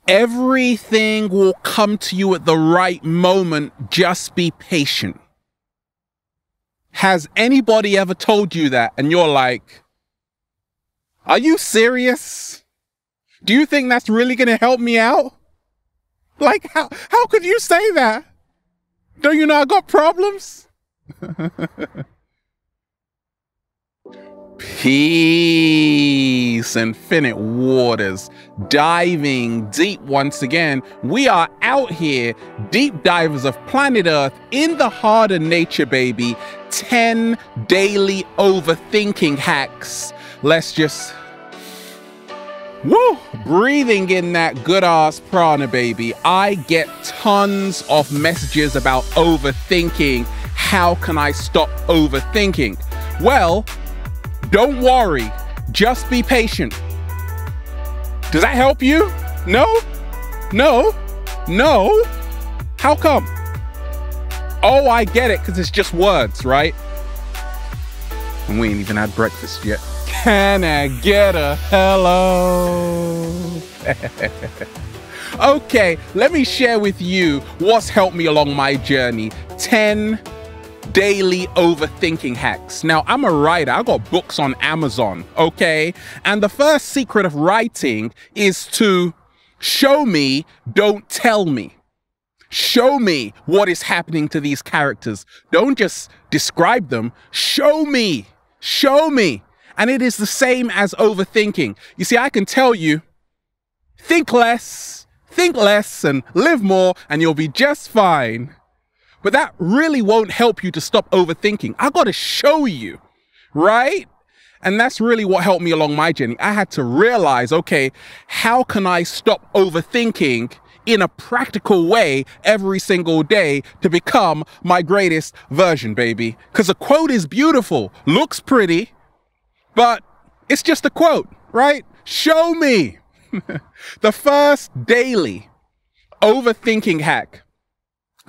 Everything will come to you at the right moment. Just be patient. Has anybody ever told you that? And you're like, are you serious? Do you think that's really going to help me out? Like, how could you say that? Don't you know I got problems? Peace, infinite waters, diving deep once again. We are out here, deep divers of planet Earth, in the heart of nature, baby. 10 daily overthinking hacks. Let's just, woo, breathing in that good ass prana, baby. I get tons of messages about overthinking. How can I stop overthinking? Well, don't worry, just be patient. Does that help you? No? No? No? How come? Oh, I get it, because it's just words, right? And we ain't even had breakfast yet. Can I get a hello? Okay, let me share with you what's helped me along my journey. 10 daily overthinking hacks. Now, I'm a writer. I got books on Amazon, okay? And the first secret of writing is to show me, don't tell me. Show me what is happening to these characters. Don't just describe them. Show me. Show me. And it is the same as overthinking. You see, I can tell you, think less, and live more, and you'll be just fine. But that really won't help you to stop overthinking. I got to show you, right? And that's really what helped me along my journey. I had to realize, okay, how can I stop overthinking in a practical way every single day to become my greatest version, baby? Because a quote is beautiful, looks pretty, but it's just a quote, right? Show me. The first daily overthinking hack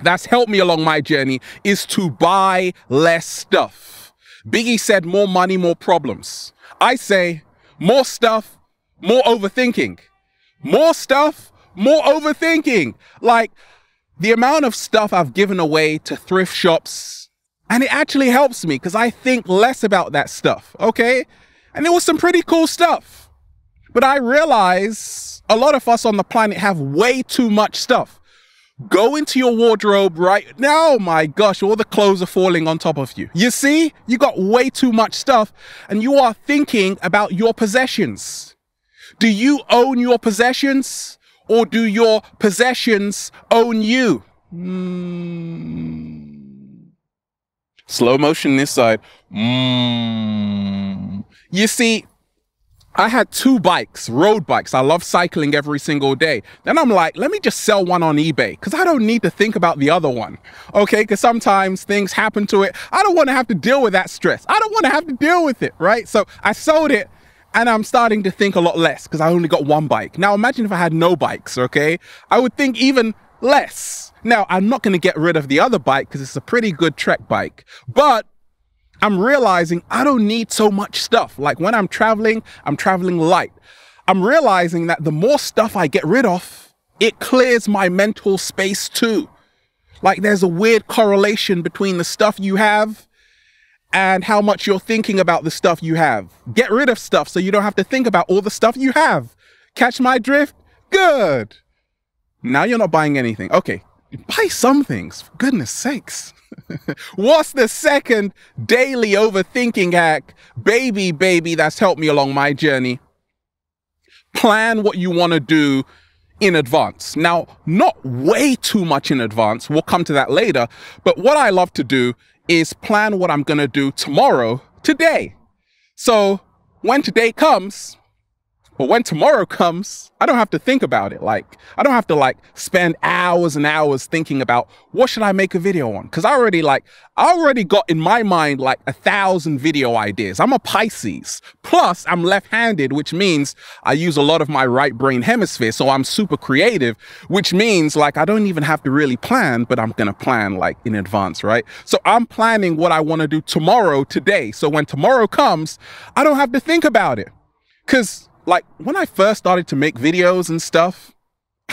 that's helped me along my journey is to buy less stuff. Biggie said more money, more problems. I say more stuff, more overthinking. More stuff, more overthinking. Like the amount of stuff I've given away to thrift shops, and it actually helps me because I think less about that stuff, okay? And it was some pretty cool stuff. But I realize a lot of us on the planet have way too much stuff. Go into your wardrobe right now. Oh my gosh, all the clothes are falling on top of you. You see, you got way too much stuff and you are thinking about your possessions. Do you own your possessions or do your possessions own you? Slow motion this side. You see, I had 2 bikes, road bikes. I love cycling every single day. Then I'm like, let me just sell one on eBay because I don't need to think about the other one. Okay, because sometimes things happen to it. I don't want to have to deal with that stress. I don't want to have to deal with it, right? So I sold it and I'm starting to think a lot less because I only got 1 bike. Now imagine if I had no bikes, okay? I would think even less. Now, I'm not going to get rid of the other bike because it's a pretty good trek bike, but I'm realizing I don't need so much stuff. Like when I'm traveling light. I'm realizing that the more stuff I get rid of, it clears my mental space too. Like there's a weird correlation between the stuff you have and how much you're thinking about the stuff you have. Get rid of stuff so you don't have to think about all the stuff you have. Catch my drift? Good. Now you're not buying anything. Okay, buy some things, for goodness sakes. What's the second daily overthinking hack? Baby, that's helped me along my journey. Plan what you want to do in advance. Now, not way too much in advance. We'll come to that later. But what I love to do is plan what I'm going to do tomorrow, today. So when today comes, but when tomorrow comes, I don't have to think about it. Like, I don't have to spend hours and hours thinking about what should I make a video on? Because I already got in my mind 1,000 video ideas. I'm a Pisces. Plus, I'm left-handed, which means I use a lot of my right brain hemisphere. So I'm super creative, which means I don't even have to really plan, but I'm going to plan in advance, right? So I'm planning what I want to do tomorrow, today. So when tomorrow comes, I don't have to think about it. Because when I first started to make videos and stuff,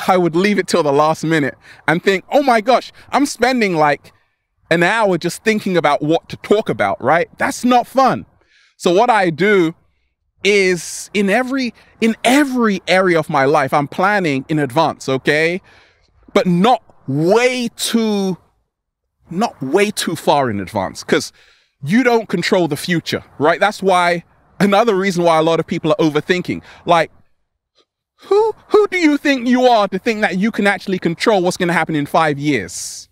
I would leave it till the last minute and think, oh my gosh, I'm spending like an hour just thinking about what to talk about, right? That's not fun. So what I do is in every area of my life, I'm planning in advance, okay? But not way too far in advance, because you don't control the future, right? That's why, another reason why a lot of people are overthinking. Like, who do you think you are to think that you can actually control what's going to happen in 5 years?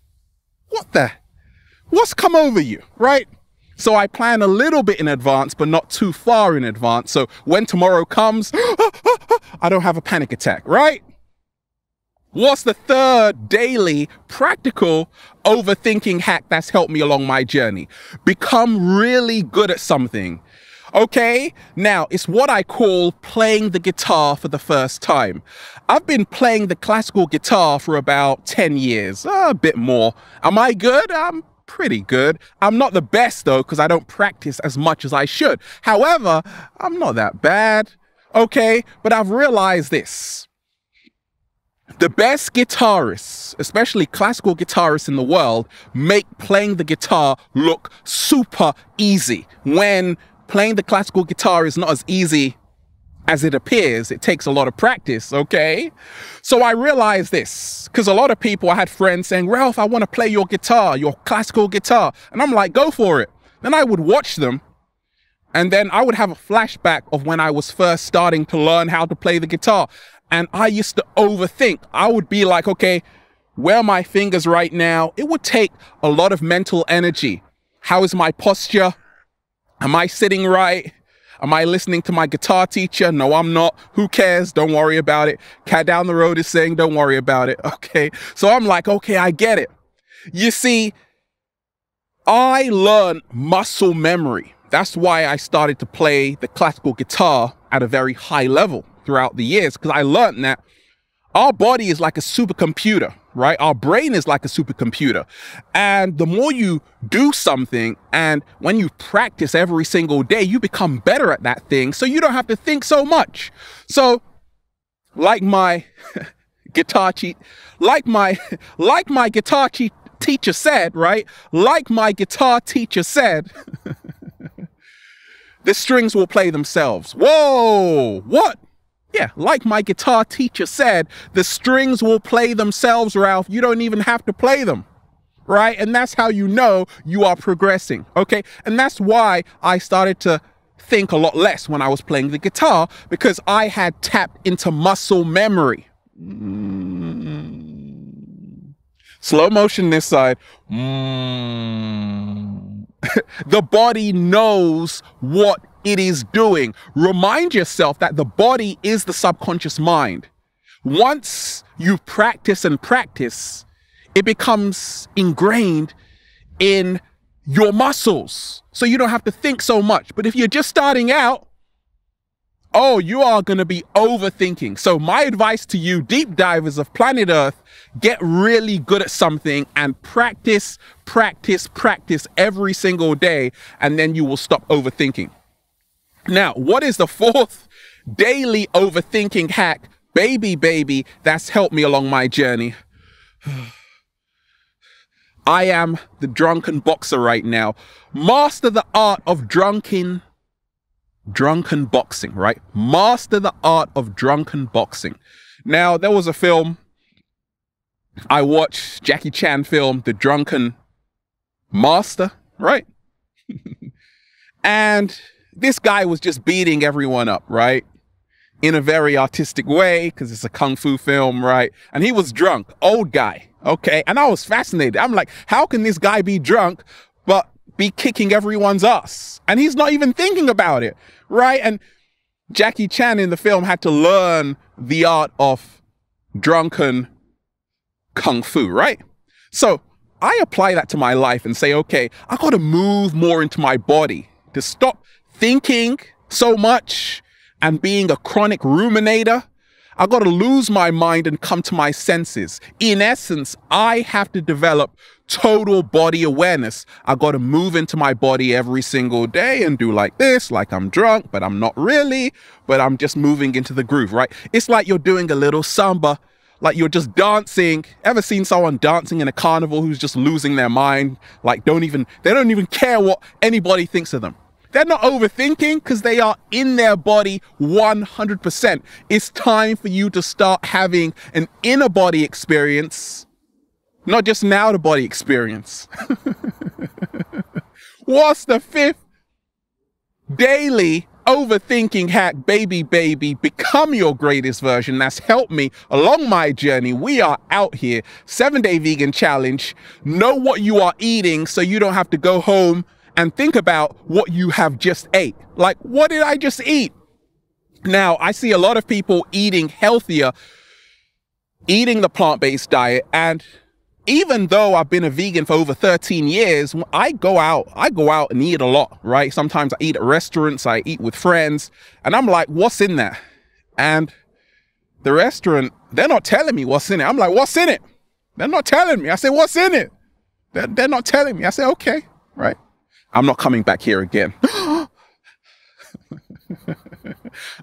What's come over you, right? So I plan a little bit in advance, but not too far in advance. So when tomorrow comes, I don't have a panic attack, right? What's the third daily practical overthinking hack that's helped me along my journey? Become really good at something. Okay, now it's what I call playing the guitar for the first time. I've been playing the classical guitar for about 10 years, a bit more. Am I good? I'm pretty good. I'm not the best though, because I don't practice as much as I should. However, I'm not that bad, okay? But I've realized this. The best guitarists, especially classical guitarists in the world, make playing the guitar look super easy. When playing the classical guitar is not as easy as it appears, it takes a lot of practice, okay? So I realized this, because a lot of people, I had friends saying, Ralph, I want to play your guitar, your classical guitar. And I'm like, go for it. Then I would watch them, and then I would have a flashback of when I was first starting to learn how to play the guitar. And I used to overthink. I would be like, okay, where are my fingers right now? It would take a lot of mental energy. How is my posture? Am I sitting right? Am I listening to my guitar teacher? No, I'm not. Who cares? Don't worry about it. Cat down the road is saying, don't worry about it. Okay. So I'm like, okay, I get it. You see, I learned muscle memory. That's why I started to play the classical guitar at a very high level throughout the years, because I learned that our body is like a supercomputer, right? Our brain is like a supercomputer. And the more you do something, and when you practice every single day, you become better at that thing. So you don't have to think so much. So like my guitar teacher said, right? Like my guitar teacher said, the strings will play themselves. Whoa, what? Yeah, like my guitar teacher said, the strings will play themselves, Ralph. You don't even have to play them, right? And that's how you know you are progressing, okay? And that's why I started to think a lot less when I was playing the guitar, because I had tapped into muscle memory. Slow motion this side. The body knows what it is doing. Remind yourself that the body is the subconscious mind. Once you practice and practice, it becomes ingrained in your muscles. So you don't have to think so much. But if you're just starting out, oh, you are going to be overthinking. So my advice to you, deep divers of planet Earth, get really good at something and practice, practice, practice every single day, and then you will stop overthinking. Now, what is the fourth daily overthinking hack, baby, that's helped me along my journey? I am the drunken boxer right now. Master the art of drunken boxing, right? Master the art of drunken boxing. Now, there was a film I watched, Jackie Chan film, The Drunken Master, right? And this guy was just beating everyone up, right? In a very artistic way, because it's a kung fu film, right? And he was drunk, old guy, okay? And I was fascinated. I'm like, how can this guy be drunk, but be kicking everyone's ass? And he's not even thinking about it, right? And Jackie Chan in the film had to learn the art of drunken kung fu, right? So I apply that to my life and say, okay, I got to move more into my body to stop thinking so much and being a chronic ruminator. I got to lose my mind and come to my senses. In essence, I have to develop total body awareness. I got to move into my body every single day and do like this, like I'm drunk, but I'm not really, but I'm just moving into the groove, right? It's like you're doing a little samba, like you're just dancing. Ever seen someone dancing in a carnival who's just losing their mind? Like they don't even care what anybody thinks of them. They're not overthinking because they are in their body 100%. It's time for you to start having an inner body experience, not just an outer body experience. What's the 5th daily overthinking hack, baby? Become your greatest version. That's helped me along my journey. We are out here. 7-day vegan challenge. Know what you are eating so you don't have to go home and think about what you have just ate. Like, what did I just eat? Now, I see a lot of people eating healthier, eating the plant-based diet. And even though I've been a vegan for over 13 years, I go out and eat a lot, right? Sometimes I eat at restaurants, I eat with friends, and I'm like, what's in there? And the restaurant, they're not telling me what's in it. I'm like, what's in it? They're not telling me. I say, what's in it? They're not telling me. I say, okay, right. I'm not coming back here again.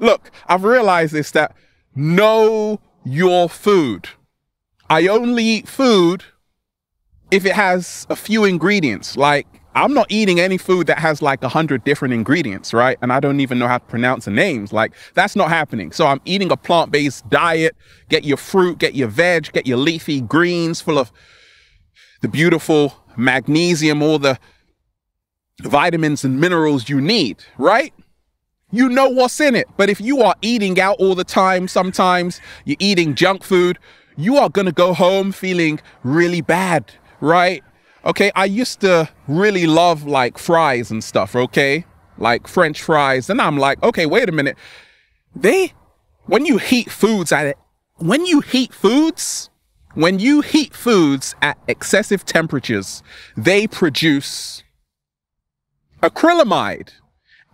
Look, I've realized this, that know your food. I only eat food if it has a few ingredients. Like, I'm not eating any food that has like 100 different ingredients, right? And I don't even know how to pronounce the names. Like, that's not happening. So I'm eating a plant-based diet. Get your fruit, get your veg, get your leafy greens full of the beautiful magnesium, all the vitamins and minerals you need, right? You know what's in it. But if you are eating out all the time, sometimes you're eating junk food, you are going to go home feeling really bad, right? Okay, I used to really love like fries and stuff, okay? Like French fries. And I'm like, okay, wait a minute. When you heat foods at excessive temperatures, they produce acrylamide,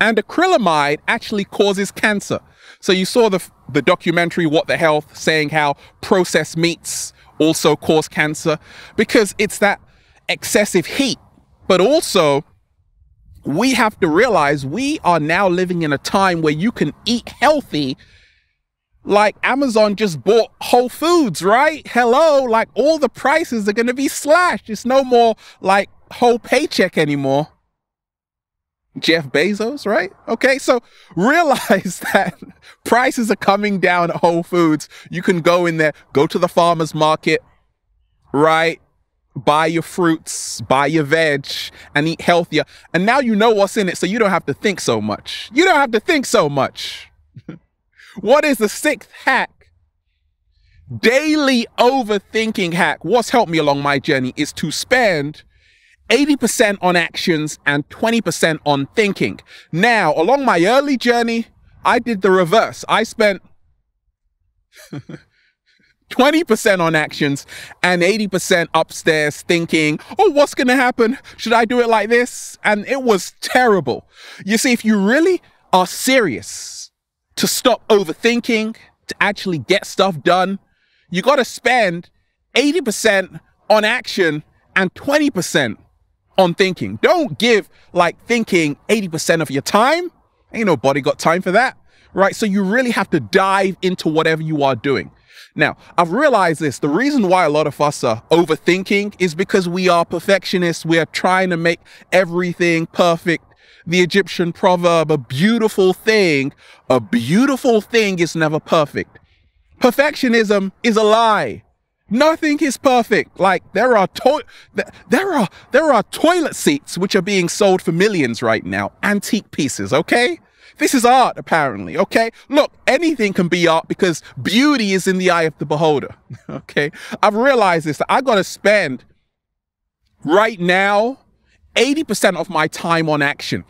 and acrylamide actually causes cancer. So you saw the documentary What the Health, saying how processed meats also cause cancer because it's that excessive heat. But also, we have to realize we are now living in a time where you can eat healthy. Like Amazon just bought Whole Foods, right? Hello, like all the prices are going to be slashed. It's no more like whole paycheck anymore. Jeff Bezos, right? Okay, so realize that prices are coming down at Whole Foods. You can go in there, go to the farmer's market, right? Buy your fruits, buy your veg, and eat healthier. And now you know what's in it, so you don't have to think so much. You don't have to think so much. What is the 6th hack? Daily overthinking hack. What's helped me along my journey is to spend 80% on actions and 20% on thinking. Now, along my early journey, I did the reverse. I spent 20% on actions and 80% upstairs thinking, oh, what's going to happen? Should I do it like this? And it was terrible. You see, if you really are serious to stop overthinking, to actually get stuff done, you got to spend 80% on action and 20% on thinking. Don't give like thinking 80% of your time. Ain't nobody got time for that, right? So you really have to dive into whatever you are doing. Now, I've realized this. The reason why a lot of us are overthinking is because we are perfectionists. We are trying to make everything perfect. The Egyptian proverb, a beautiful thing is never perfect. Perfectionism is a lie. Nothing is perfect. Like there are toilet seats which are being sold for millions right now. Antique pieces, okay? This is art, apparently, okay? Look, anything can be art because beauty is in the eye of the beholder, okay? I've realized this, that I got to spend right now 80% of my time on action.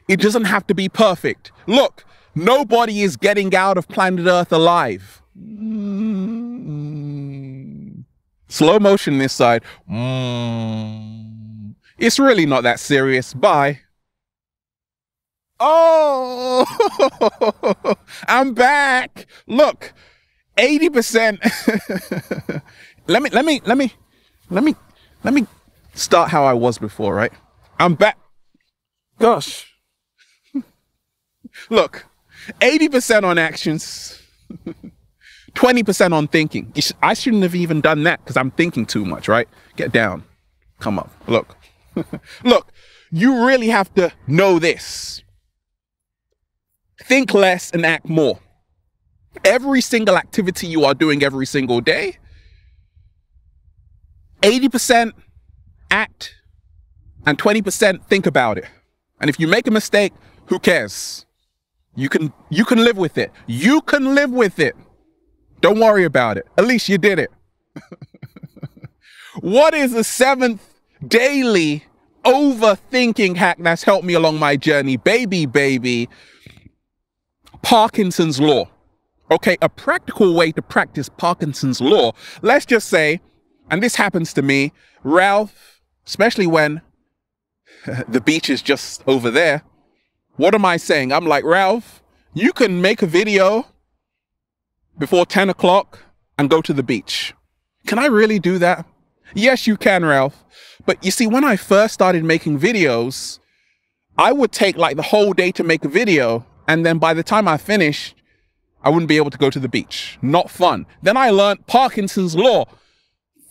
It doesn't have to be perfect. Look, nobody is getting out of planet Earth alive. Slow motion this side. It's really not that serious. Bye. Oh, I'm back. Look, 80%. Let me start how I was before, right? I'm back. Gosh. Look, 80% on actions, 20% on thinking. I shouldn't have even done that because I'm thinking too much, right? Get down. Come up. Look. Look, you really have to know this. Think less and act more. Every single activity you are doing every single day, 80% act and 20% think about it. And if you make a mistake, who cares? You can live with it. You can live with it. Don't worry about it. At least you did it. What is the 7th daily overthinking hack that's helped me along my journey? Baby. Parkinson's Law. Okay, a practical way to practice Parkinson's Law. Let's just say, and this happens to me, Ralph, especially when the beach is just over there. What am I saying? I'm like, Ralph, you can make a video before 10 o'clock and go to the beach. Can I really do that? Yes, you can, Ralph. But you see, when I first started making videos, I would take like the whole day to make a video. And then by the time I finished, I wouldn't be able to go to the beach. Not fun. Then I learned Parkinson's Law.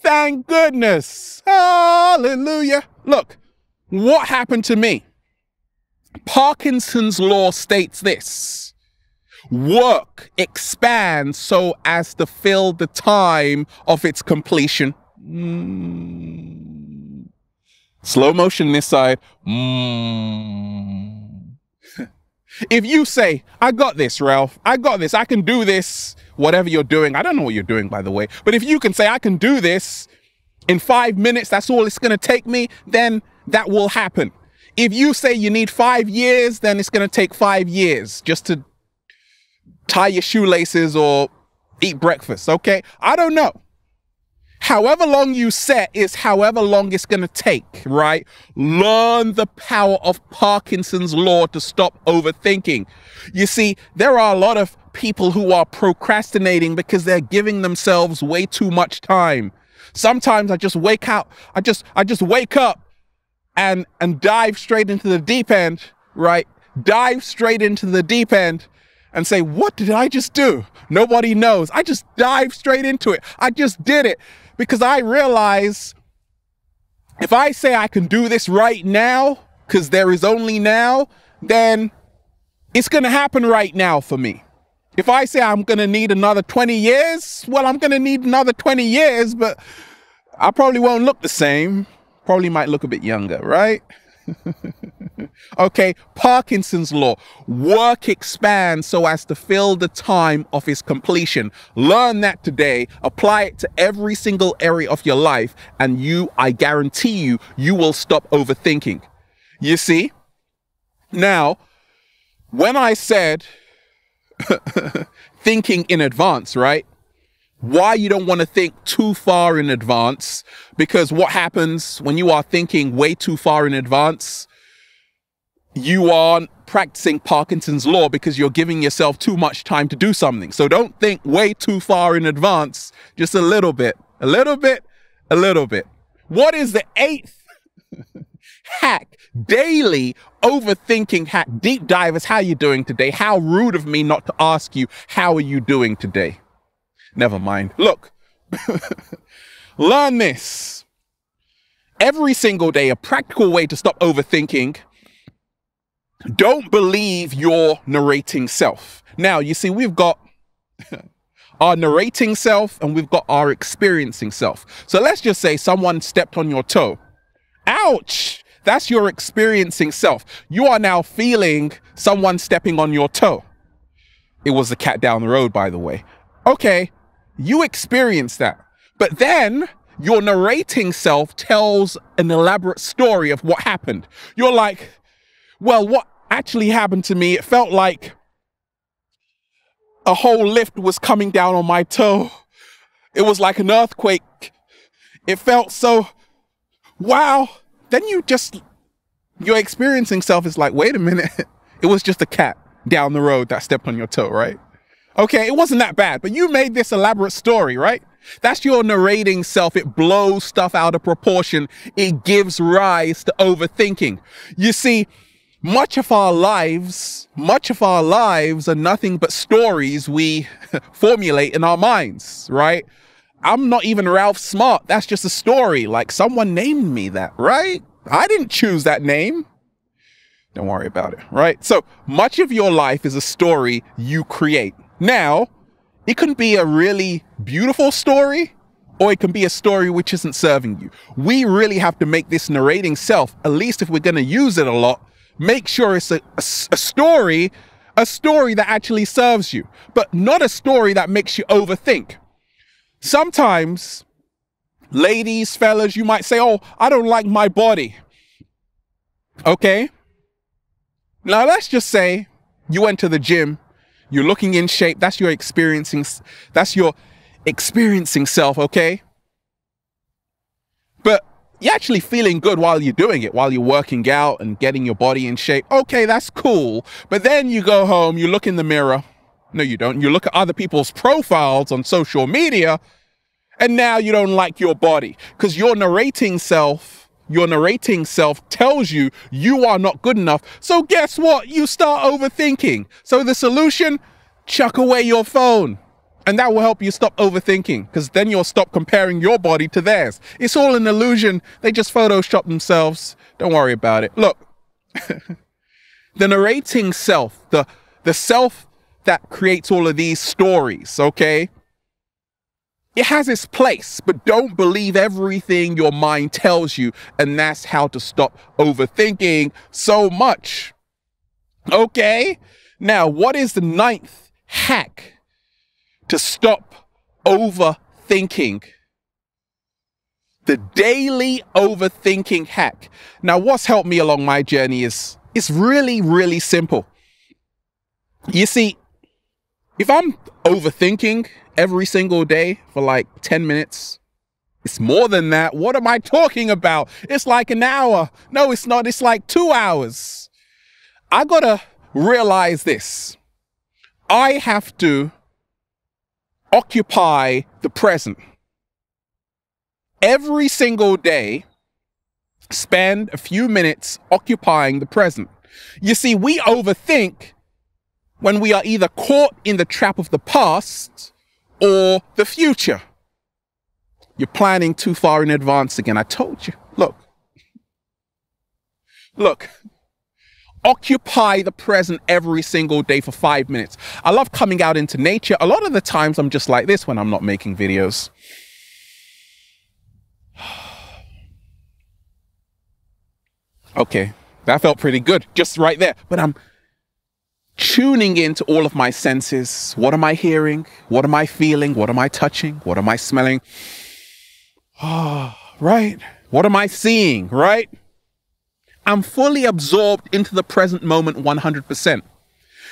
Thank goodness. Hallelujah. Look, what happened to me? Parkinson's Law states this: work expands so as to fill the time of its completion. Slow motion this side. If you say, I got this, Ralph, I got this, I can do this, whatever you're doing. I don't know what you're doing, by the way. But if you can say, I can do this in 5 minutes, that's all it's going to take me, then that will happen. If you say you need 5 years, then it's going to take 5 years just to tie your shoelaces or eat breakfast, okay? I don't know. However long you set is however long it's going to take, right? Learn the power of Parkinson's Law to stop overthinking. You see, there are a lot of people who are procrastinating because they're giving themselves way too much time. Sometimes I just wake up, I just wake up and dive straight into the deep end, right? Dive straight into the deep end and say, what did I just do? Nobody knows. I just dive straight into it. I just did it. Because I realize if I say I can do this right now, because there is only now, then it's going to happen right now for me. If I say I'm going to need another 20 years, well, I'm going to need another 20 years, but I probably won't look the same. Probably might look a bit younger, right? Okay, Parkinson's Law. Work expands so as to fill the time of its completion. Learn that today. Apply it to every single area of your life, and I guarantee you will stop overthinking. You see? Now, when I said thinking in advance, right? Why you don't want to think too far in advance? Because what happens when you are thinking way too far in advance? You aren't practicing Parkinson's Law because you're giving yourself too much time to do something. So don't think way too far in advance, just a little bit, a little bit, a little bit. What is the 8th hack? Daily overthinking hack. Deep divers, how are you doing today? How rude of me not to ask you, how are you doing today? Never mind. Look, learn this. Every single day, a practical way to stop overthinking. Don't believe your narrating self. Now, you see, we've got our narrating self and we've got our experiencing self. So let's just say someone stepped on your toe. Ouch! That's your experiencing self. You are now feeling someone stepping on your toe. It was the cat down the road, by the way. Okay, you experienced that. But then your narrating self tells an elaborate story of what happened. You're like, well, what actually happened to me? It felt like a whole lift was coming down on my toe. It was like an earthquake. It felt so, wow. Then your experiencing self is like, wait a minute. It was just a cat down the road that stepped on your toe, right? Okay, it wasn't that bad, but you made this elaborate story, right? That's your narrating self. It blows stuff out of proportion. It gives rise to overthinking. You see, much of our lives are nothing but stories we formulate in our minds, right? I'm not even Ralph Smart. That's just a story. Like, someone named me that, right? I didn't choose that name. Don't worry about it, right? So much of your life is a story you create. Now, it can be a really beautiful story, or it can be a story which isn't serving you. We really have to make this narrating self, at least if we're going to use it a lot, make sure it's a story that actually serves you, but not a story that makes you overthink. Sometimes, ladies, fellas, you might say, oh, I don't like my body. Okay. Now, let's just say you went to the gym, you're looking in shape. That's your experiencing self, okay? But you're actually feeling good while you're doing it, while you're working out and getting your body in shape. Okay, that's cool. But then you go home, you look in the mirror. No, you don't. You look at other people's profiles on social media, and now you don't like your body because your narrating self tells you you are not good enough. So guess what? You start overthinking. So the solution, chuck away your phone. And that will help you stop overthinking, because then you'll stop comparing your body to theirs. It's all an illusion. They just Photoshop themselves. Don't worry about it. Look, the narrating self, the self that creates all of these stories, okay? It has its place, but don't believe everything your mind tells you. And that's how to stop overthinking so much. Okay? Now, what is the 9th hack to stop overthinking? The daily overthinking hack. Now, what's helped me along my journey is really, really simple. You see, if I'm overthinking every single day for like 10 minutes, it's more than that. What am I talking about? It's like an hour. No, it's not. It's like 2 hours. I gotta realize this. I have to occupy the present. Every single day, spend a few minutes occupying the present. You see, we overthink when we are either caught in the trap of the past or the future. You're planning too far in advance again. I told you. Look. Occupy the present every single day for 5 minutes. I love coming out into nature. A lot of the times I'm just like this when I'm not making videos. Okay, that felt pretty good, just right there. But I'm tuning into all of my senses. What am I hearing? What am I feeling? What am I touching? What am I smelling? Right? What am I seeing, right? I'm fully absorbed into the present moment 100%.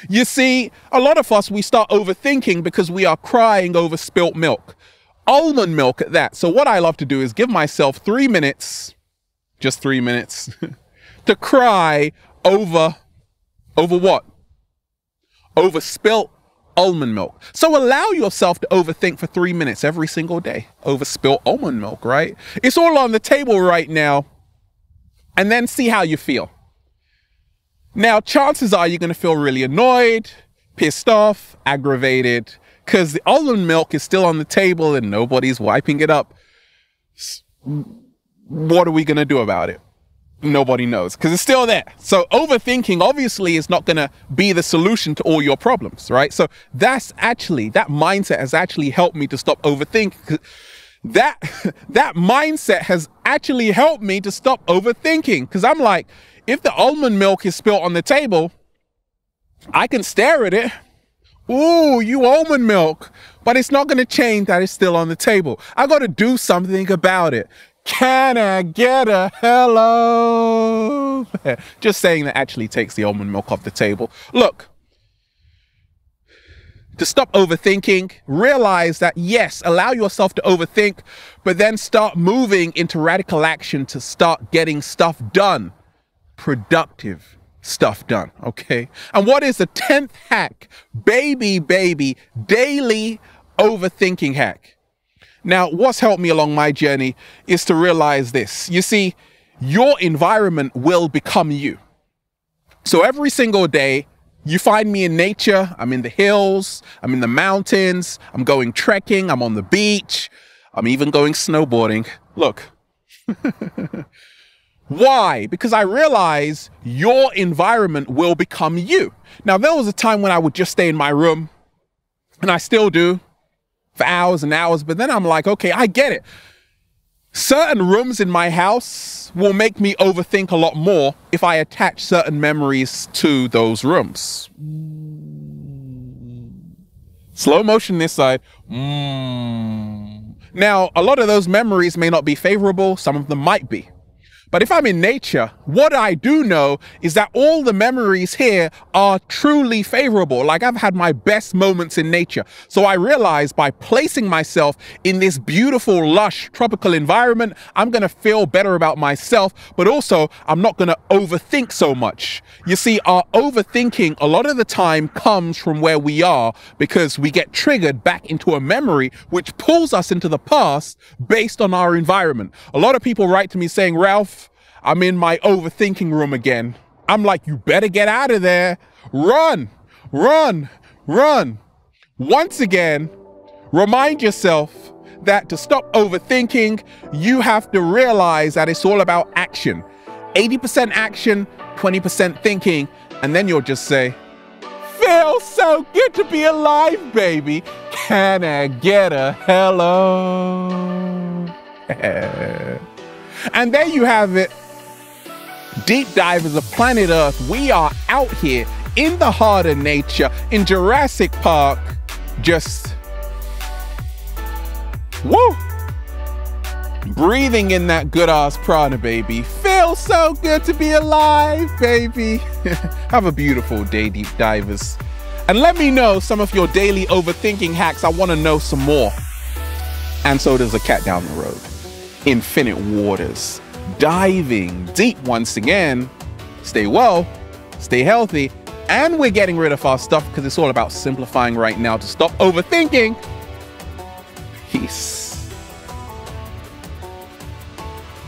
You see, a lot of us, we start overthinking because we are crying over spilt milk. Almond milk at that. So what I love to do is give myself 3 minutes, just 3 minutes, to cry over what? Over spilt almond milk. So allow yourself to overthink for 3 minutes every single day over spilt almond milk, right? It's all on the table right now. And then see how you feel. Now, chances are you're going to feel really annoyed, pissed off, aggravated, because the almond milk is still on the table and nobody's wiping it up. What are we going to do about it? Nobody knows, because it's still there. So overthinking obviously is not going to be the solution to all your problems, right? So that mindset has actually helped me to stop overthinking. That mindset has actually helped me to stop overthinking, because I'm like, if the almond milk is spilled on the table, I can stare at it. Ooh, you almond milk. But it's not going to change that it's still on the table. I got to do something about it. Can I get a hello? Just saying that actually takes the almond milk off the table. Look. To stop overthinking, realize that yes, allow yourself to overthink, but then start moving into radical action to start getting stuff done. Productive stuff done, okay? And what is the 10th hack? Baby, daily overthinking hack. Now, what's helped me along my journey is to realize this. You see, your environment will become you. So every single day, you find me in nature. I'm in the hills, I'm in the mountains, I'm going trekking, I'm on the beach, I'm even going snowboarding. Look. Why? Because I realize your environment will become you. Now, there was a time when I would just stay in my room, and I still do, for hours and hours, but then I'm like, okay, I get it. Certain rooms in my house will make me overthink a lot more if I attach certain memories to those rooms. Slow motion this side. Now, a lot of those memories may not be favorable. Some of them might be. But if I'm in nature, what I do know is that all the memories here are truly favorable. Like, I've had my best moments in nature. So I realize by placing myself in this beautiful, lush, tropical environment, I'm going to feel better about myself, but also I'm not going to overthink so much. You see, our overthinking a lot of the time comes from where we are because we get triggered back into a memory which pulls us into the past based on our environment. A lot of people write to me saying, Ralph, I'm in my overthinking room again. I'm like, you better get out of there. Run, run, run. Once again, remind yourself that to stop overthinking, you have to realize that it's all about action. 80% action, 20% thinking, and then you'll just say, feels so good to be alive, baby. Can I get a hello? And there you have it. Deep divers of planet Earth, we are out here in the heart of nature, in Jurassic Park, just, woo, breathing in that good-ass prana, baby. Feels so good to be alive, baby. Have a beautiful day, deep divers. And let me know some of your daily overthinking hacks. I want to know some more. And so does a cat down the road. Infinite waters. Diving deep once again. Stay well, stay healthy, and we're getting rid of our stuff because it's all about simplifying right now to stop overthinking. Peace.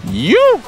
You.